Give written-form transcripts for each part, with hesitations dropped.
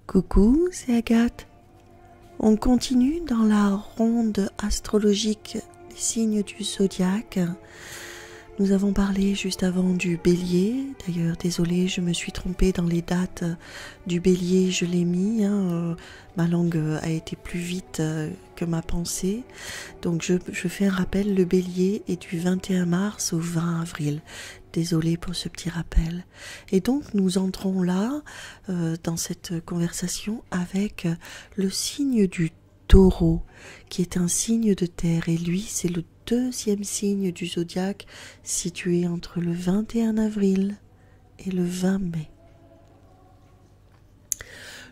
Coucou, c'est Agathe. On continue dans la ronde astrologique des signes du zodiaque. Nous avons parlé juste avant du bélier. D'ailleurs, désolée, je me suis trompée dans les dates du bélier, je l'ai mis. Ma langue a été plus vite que ma pensée. Donc je fais un rappel, le bélier est du 21 mars au 20 avril. Désolée pour ce petit rappel. Et donc nous entrons là, dans cette conversation, avec le signe du taureau, qui est un signe de terre. Et lui, c'est le deuxième signe du zodiaque, situé entre le 21 avril et le 20 mai.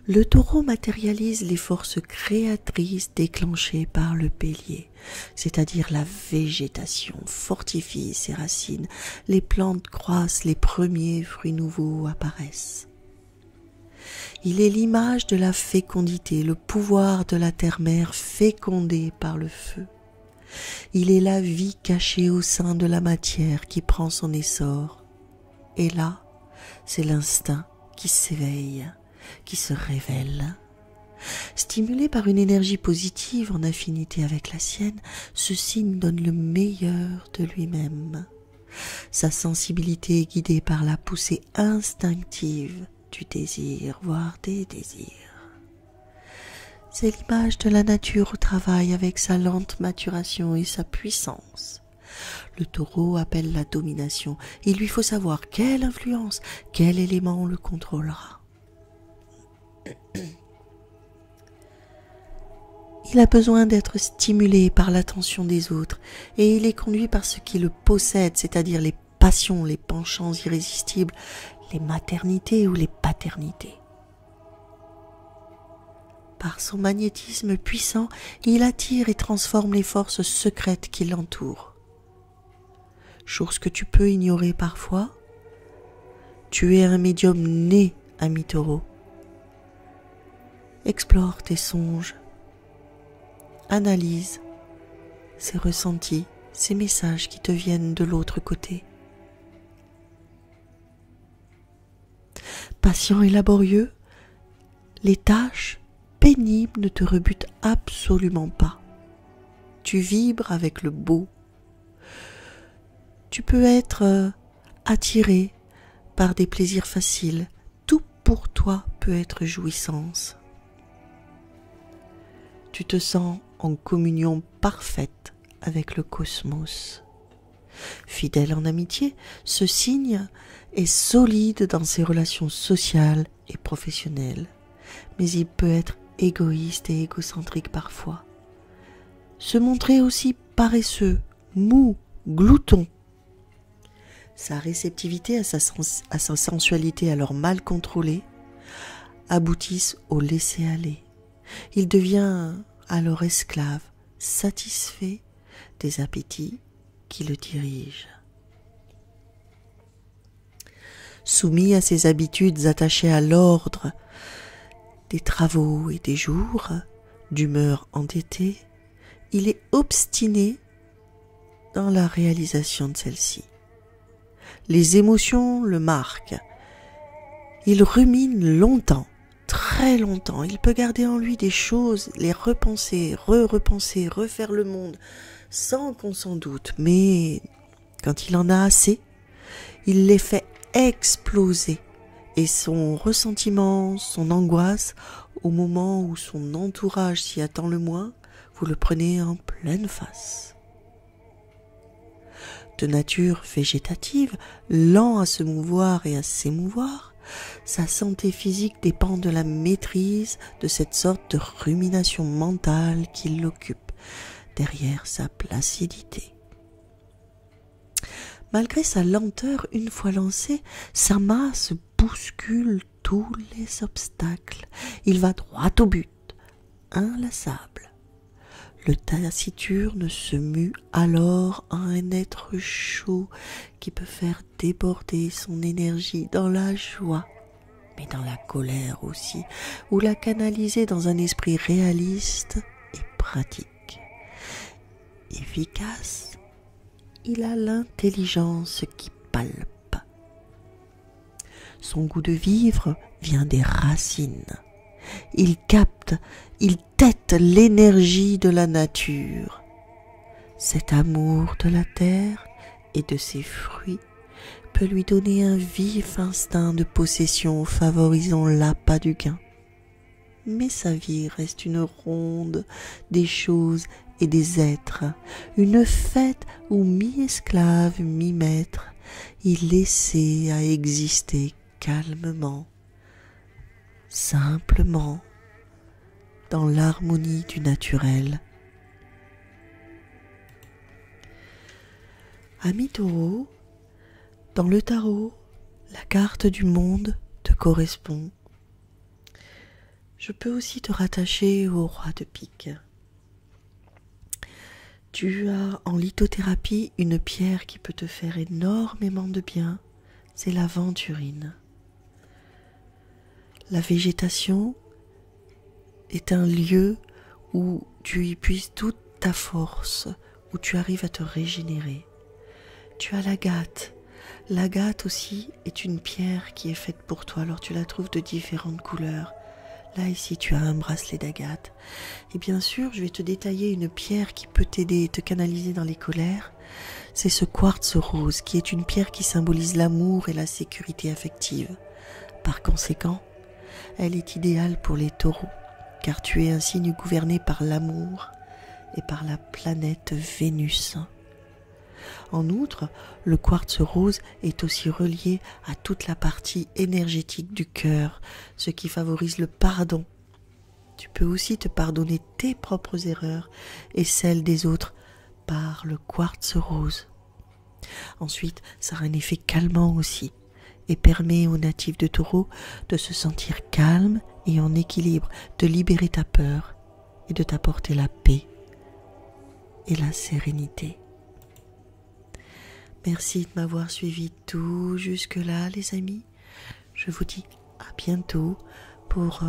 Le taureau matérialise les forces créatrices déclenchées par le bélier, c'est-à-dire la végétation fortifie ses racines, les plantes croissent, les premiers fruits nouveaux apparaissent. Il est l'image de la fécondité, le pouvoir de la terre-mère fécondée par le feu. Il est la vie cachée au sein de la matière qui prend son essor. Et là, c'est l'instinct qui s'éveille, qui se révèle. Stimulé par une énergie positive en affinité avec la sienne, ce signe donne le meilleur de lui-même. Sa sensibilité est guidée par la poussée instinctive du désir, voire des désirs. C'est l'image de la nature au travail avec sa lente maturation et sa puissance. Le taureau appelle la domination. Il lui faut savoir quelle influence, quel élément le contrôlera. Il a besoin d'être stimulé par l'attention des autres et il est conduit par ce qui le possède, c'est-à-dire les passions, les penchants irrésistibles, les maternités ou les paternités. Par son magnétisme puissant, il attire et transforme les forces secrètes qui l'entourent. Chose que tu peux ignorer parfois, tu es un médium né, ami taureau. Explore tes songes, analyse ces ressentis, ces messages qui te viennent de l'autre côté. Patient et laborieux, les tâches pénibles ne te rebutent absolument pas. Tu vibres avec le beau. Tu peux être attiré par des plaisirs faciles. Tout pour toi peut être jouissance. Tu te sens en communion parfaite avec le cosmos. Fidèle en amitié, ce signe est solide dans ses relations sociales et professionnelles, mais il peut être égoïste et égocentrique parfois. Se montrer aussi paresseux, mou, glouton. Sa réceptivité à sa sensualité alors mal contrôlée aboutissent au laisser-aller. Il devient alors esclave, satisfait des appétits qui le dirigent. Soumis à ses habitudes attachées à l'ordre des travaux et des jours, d'humeur entêtée, il est obstiné dans la réalisation de celle-ci. Les émotions le marquent. Il rumine longtemps, très longtemps. Il peut garder en lui des choses, les repenser, repenser, refaire le monde, sans qu'on s'en doute. Mais quand il en a assez, il les fait exploser. Et son ressentiment, son angoisse, au moment où son entourage s'y attend le moins, vous le prenez en pleine face. De nature végétative, lent à se mouvoir et à s'émouvoir, sa santé physique dépend de la maîtrise de cette sorte de rumination mentale qui l'occupe derrière sa placidité. Malgré sa lenteur, une fois lancée, sa masse bouscule tous les obstacles. Il va droit au but, inlassable. Le taciturne se mue alors en un être chaud qui peut faire déborder son énergie dans la joie, mais dans la colère aussi, ou la canaliser dans un esprit réaliste et pratique. Efficace, il a l'intelligence qui palpe. Son goût de vivre vient des racines. il capte, il tète l'énergie de la nature. Cet amour de la terre et de ses fruits peut lui donner un vif instinct de possession favorisant l'appât du gain. Mais sa vie reste une ronde des choses et des êtres, une fête où mi-esclave, mi-maître, il essaie à exister calmement, simplement, dans l'harmonie du naturel. Ami Taureau, dans le tarot, la carte du monde te correspond. Je peux aussi te rattacher au roi de pique. Tu as en lithothérapie une pierre qui peut te faire énormément de bien, c'est l'aventurine. La végétation est un lieu où tu épuises toute ta force, où tu arrives à te régénérer. Tu as l'agate. L'agate aussi est une pierre qui est faite pour toi, alors tu la trouves de différentes couleurs. Là, ici, tu as un bracelet d'agate. Et bien sûr, je vais te détailler une pierre qui peut t'aider et te canaliser dans les colères. C'est ce quartz rose, qui est une pierre qui symbolise l'amour et la sécurité affective. Par conséquent, elle est idéale pour les taureaux, car tu es un signe gouverné par l'amour et par la planète Vénus. En outre, le quartz rose est aussi relié à toute la partie énergétique du cœur, ce qui favorise le pardon. Tu peux aussi te pardonner tes propres erreurs et celles des autres par le quartz rose. Ensuite, ça a un effet calmant aussi et permet aux natifs de Taureau de se sentir calme et en équilibre, de libérer ta peur et de t'apporter la paix et la sérénité. Merci de m'avoir suivi tout jusque-là, les amis. Je vous dis à bientôt pour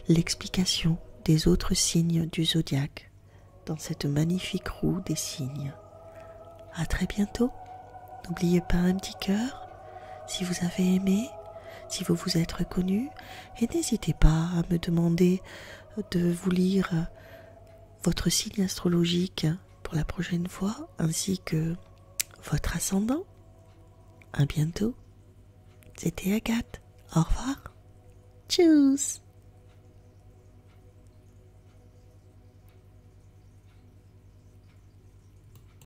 l'explication des autres signes du zodiaque dans cette magnifique roue des signes. À très bientôt. N'oubliez pas un petit cœur si vous avez aimé, si vous vous êtes reconnu, et n'hésitez pas à me demander de vous lire votre signe astrologique pour la prochaine fois, ainsi que votre ascendant. À bientôt. C'était Agathe. Au revoir. Tchuss.